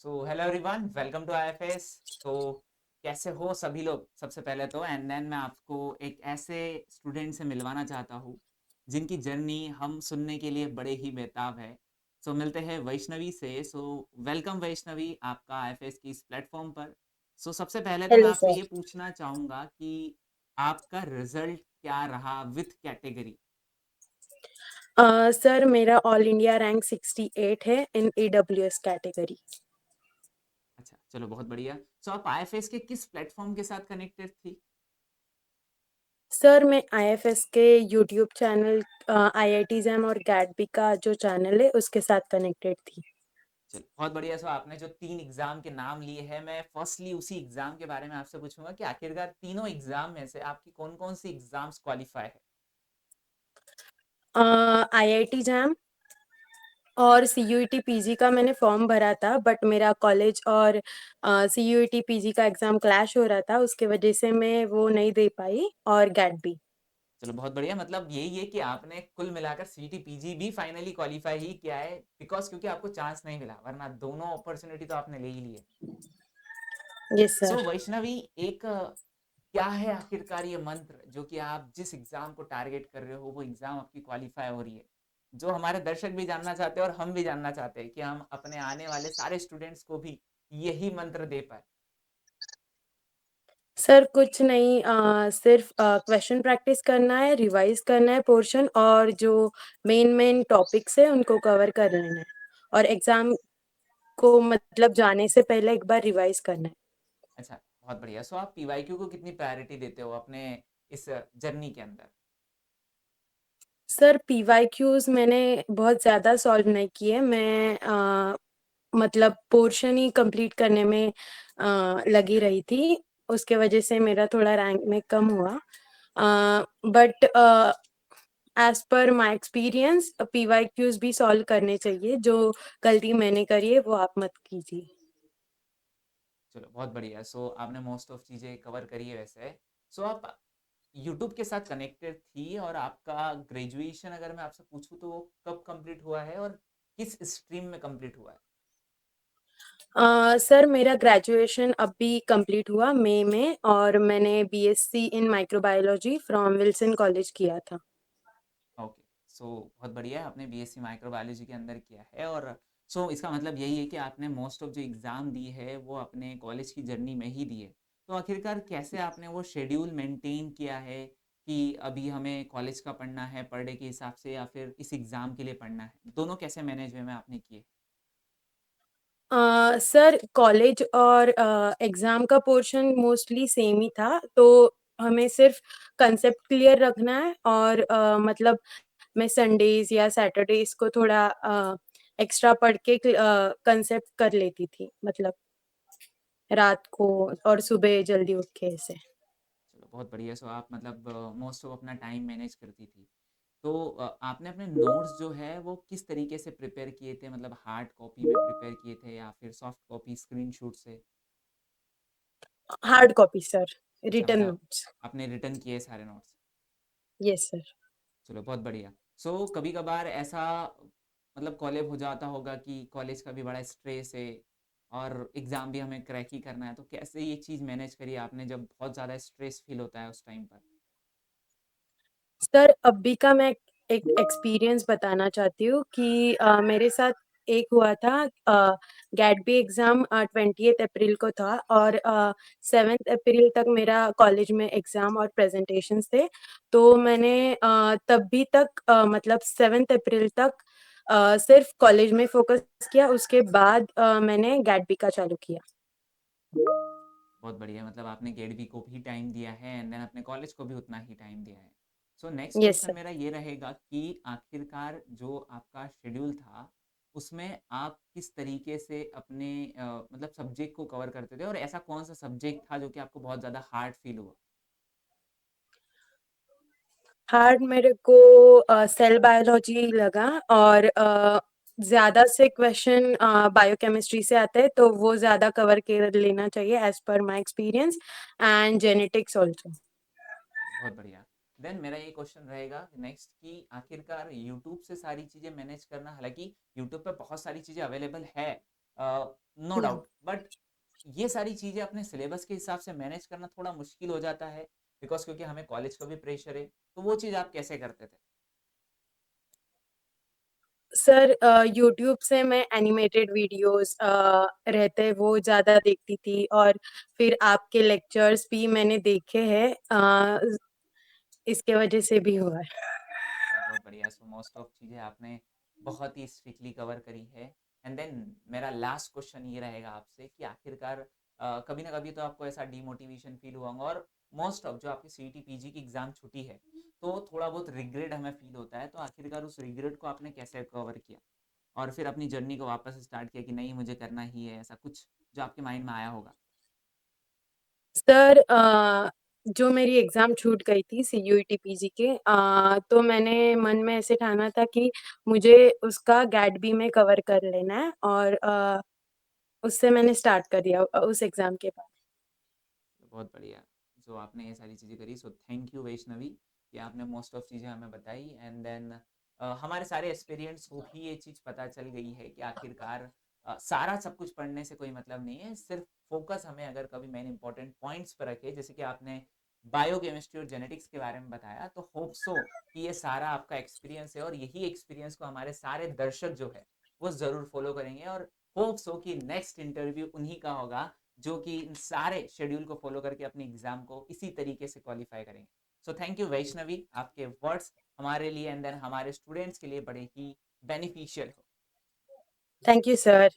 Hello everyone, welcome to IFS. तो कैसे हो सभी लोग? सबसे पहले तो एंड देन मैं आपको एक ऐसे स्टूडेंट से मिलवाना चाहता हूँ जिनकी जर्नी हम सुनने के लिए बड़े ही बेताब है। मिलते हैं वैष्णवी से। वेलकम वैष्णवी, आपका आईएफएस की इस प्लेटफॉर्म पर। सबसे पहले तो मैं हेलो आपसे सर। ये पूछना चाहूँगा कि आपका रिजल्ट क्या रहा विथ कैटेगरी? सर मेरा ऑल इंडिया रैंक 68 है इन ईडब्ल्यूएस कैटेगरी। अच्छा, चलो बहुत बढ़िया। आप आईएफएस के किस प्लेटफॉर्म के साथ कनेक्टेड थी? सर मैं आईएफएस के यूट्यूब चैनल आईआईटी जैम और गैडबी का जो चैनल है उसके साथ कनेक्टेड थी। चलो बहुत बढ़िया। आपने जो 3 एग्ज़ाम के नाम लिए हैं, मैं फर्स्टली उसी एग्ज़ाम के बारे में आपसे पूछूँगा कि आखिरकार तीनों एग्ज़ाम में से आपकी कौन-कौन सी एग्ज़ाम्स क्वालीफाई है? आईआईटी जैम और सीयूईटी पीजी का मैंने फॉर्म भरा था, बट मेरा कॉलेज और सीयूईटी पीजी का एग्ज़ाम क्लैश हो रहा था, उसके वजह से मैं वो नहीं दे पाई। और गैडबी। चलो बहुत बढ़िया। मतलब यही है कि आपने कुल मिलाकर सीईटी पीजी भी फाइनली क्वालीफाई ही किया है, क्योंकि आपको चांस नहीं मिला, वरना दोनों अपॉर्चुनिटी तो आपने ले ही ली है। Yes sir. वैष्णवी, एक क्या है आखिरकार ये मंत्र जो कि आप जिस एग्जाम को टारगेट कर रहे हो वो एग्जाम आपकी क्वालिफाई हो रही है, जो हमारे दर्शक भी जानना चाहते हैं और हम भी जानना चाहते हैं कि हम अपने आने वाले सारे स्टूडेंट्स को भी यही मंत्र दे पाए? सर कुछ नहीं, सिर्फ क्वेश्चन प्रैक्टिस करना है, रिवाइज करना है पोर्शन, और जो मेन मेन टॉपिक्स है उनको कवर कर लेना है, और एग्जाम को मतलब जाने से पहले एक बार रिवाइज करना है। अच्छा, बहुत बढ़िया। आप पीवाईक्यू को कितनी प्रायोरिटी देते हो अपने इस जर्नी के अंदर? सर पीवाईक्यूज मैंने बहुत ज़्यादा सॉल्व नहीं किए। मैं मतलब पोर्शन ही कंप्लीट करने में लगी रही थी, उसके वजह से मेरा थोड़ा रैंक में कम हुआ। But as per my experience PYQs भी सॉल्व करने चाहिए। जो गलती मैंने करी है वो आप मत कीजिए। चलो बहुत बढ़िया। आपने मोस्ट ऑफ चीज़ें कवर करी है वैसे। आप यूट्यूब के साथ कनेक्टेड थी, और आपका ग्रेजुएशन अगर मैं आपसे पूछूं तो वो कब कंप्लीट हुआ है और किस स्ट्रीम में कंप्लीट हुआ है? सर मेरा ग्रेजुएशन अभी कंप्लीट हुआ मई में, और मैंने BSc in microbiology from Wilson college किया था। ओके। बहुत बढ़िया है, आपने बीएससी माइक्रोबायोलॉजी के अंदर किया है। और इसका मतलब यही है कि आपने मोस्ट ऑफ जो एग्ज़ाम दी है वो अपने कॉलेज की जर्नी में ही दी है। तो आखिरकार कैसे आपने वो शेड्यूल मेंटेन किया है कि अभी हमें कॉलेज का पढ़ना है पर डे के हिसाब से, या फिर इस एग्ज़ाम के लिए पढ़ना है? दोनों कैसे मैनेज वे में आपने किए? सर कॉलेज और एग्जाम का पोर्शन मोस्टली सेम ही था, तो हमें सिर्फ कंसेप्ट क्लियर रखना है, और मतलब मैं संडेज या सैटरडेज को थोड़ा एक्स्ट्रा पढ़ के कंसेप्ट कर लेती थी, मतलब रात को और सुबह जल्दी उठ के ऐसे। चलो बहुत बढ़िया। आप मतलब मोस्ट ऑफ अपना टाइम मैनेज करती थी। आपने अपने नोट्स जो है वो किस तरीके से प्रिपेयर किए थे? मतलब हार्ड कॉपी में प्रिपेयर किए थे या फिर सॉफ्ट कॉपी स्क्रीनशॉट से? हार्ड कॉपी सर, अच्छा, रिटन मतलब नोट्स। आपने रिटर्न किए सारे नोट्स? Yes sir. चलो बहुत बढ़िया। कभी कभार ऐसा मतलब कॉलेज हो जाता होगा कि कॉलेज का भी बड़ा स्ट्रेस है और एग्ज़ाम भी हमें क्रैक ही करना है, तो कैसे ये चीज़ मैनेज करी आपने जब बहुत ज़्यादा स्ट्रेस फील होता है उस टाइम पर? सर अभी का मैं एक एक्सपीरियंस बताना चाहती हूँ कि मेरे साथ एक हुआ था। गैट बी एग्जाम 20 अप्रैल को था, और 7 अप्रैल तक मेरा कॉलेज में एग्जाम और प्रेजेंटेशंस थे। तो मैंने तभी तक मतलब 7 अप्रैल तक सिर्फ कॉलेज में फोकस किया, उसके बाद मैंने गैट बी का चालू किया। बहुत बढ़िया। मतलब आपने गेडवी को भी टाइम दिया है एंड देन अपने कॉलेज को भी उतना ही टाइम दिया है। Next yes question sir. मेरा ये रहेगा कि आखिरकार जो आपका शेड्यूल था उसमें आप किस तरीके से अपने मतलब सब्जेक्ट को कवर करते थे, और ऐसा कौन सा सब्जेक्ट था जो कि आपको बहुत ज़्यादा हार्ड फील हुआ? हार्ड मेरे को सेल बायोलॉजी लगा, और ज़्यादा से क्वेश्चन बायोकेमिस्ट्री से आते हैं, तो वो ज़्यादा कवर कर लेना चाहिए as per my experience, and genetics also. बहुत बढ़िया। देन मेरा ये क्वेश्चन रहेगा नेक्स्ट कि आखिरकार यूट्यूब से सारी चीज़ें मैनेज करना, हालांकि यूट्यूब पे बहुत सारी चीज़ें अवेलेबल है, नो हुँ। डाउट, बट ये सारी चीज़ें अपने सिलेबस के हिसाब से मैनेज करना थोड़ा मुश्किल हो जाता है, बिकॉज़ क्योंकि हमें कॉलेज का भी प्रेशर है, तो वो चीज़ आप कैसे करते थे? सर यूट्यूब से मैं एनिमेटेड वीडियोज़ रहते वो ज़्यादा देखती थी और फिर आपके लेक्चर्स भी मैंने देखे हैं इसके वजह से भी हुआ है। बहुत बढ़िया। सो मोस्ट ऑफ चीज़ें आपने बहुत ही स्ट्रिक्टली कवर करी है। एंड देन मेरा लास्ट क्वेश्चन ये रहेगा आपसे कि आखिरकार कभी ना कभी तो आपको ऐसा डिमोटिवेशन फील हुआ होगा, और मोस्ट ऑफ जो आपकी सीईटी पीजी की एग्जाम छुट्टी है, तो थोड़ा बहुत रिग्रेट हमें फील होता है, तो आखिरकार उस रिग्रेट को आपने कैसे कवर किया और फिर अपनी जर्नी को वापस स्टार्ट किया कि नहीं मुझे करना ही है, ऐसा कुछ जो आपके माइंड में आया होगा? सर जो मेरी एग्ज़ाम छूट गई थी सीयूईटी पीजी के तो मैंने मन में ऐसे ठाना था कि मुझे उसका गेट बी में कवर कर लेना है और उससे मैंने स्टार्ट कर दिया उस एग्ज़ाम के बाद। बहुत बढ़िया। जो आपने ये सारी चीज़ें करी, सो थैंक यू वैष्णवी कि आपने मोस्ट ऑफ चीज़ें हमें बताई। एंड देन हमारे सारे एक्सपीरियंस को भी ये चीज़ पता चल गई है कि आखिरकार सारा सब कुछ पढ़ने से कोई मतलब नहीं है, सिर्फ फोकस हमें अगर कभी मेन इंपॉर्टेंट पॉइंट्स पर रखे, जैसे कि आपने बायोकेमिस्ट्री और जेनेटिक्स के बारे में बताया, तो होप सो कि ये सारा आपका एक्सपीरियंस है और यही एक्सपीरियंस को हमारे सारे दर्शक जो है वो ज़रूर फॉलो करेंगे, और होप सो कि नेक्स्ट इंटरव्यू उन्हीं का होगा जो कि इन सारे शेड्यूल को फॉलो करके अपने एग्जाम को इसी तरीके से क्वालिफाई करेंगे। सो थैंक यू वैष्णवी, आपके वर्ड्स हमारे लिए एंड देन हमारे स्टूडेंट्स के लिए बड़े ही बेनिफिशियल हो। Thank you sir.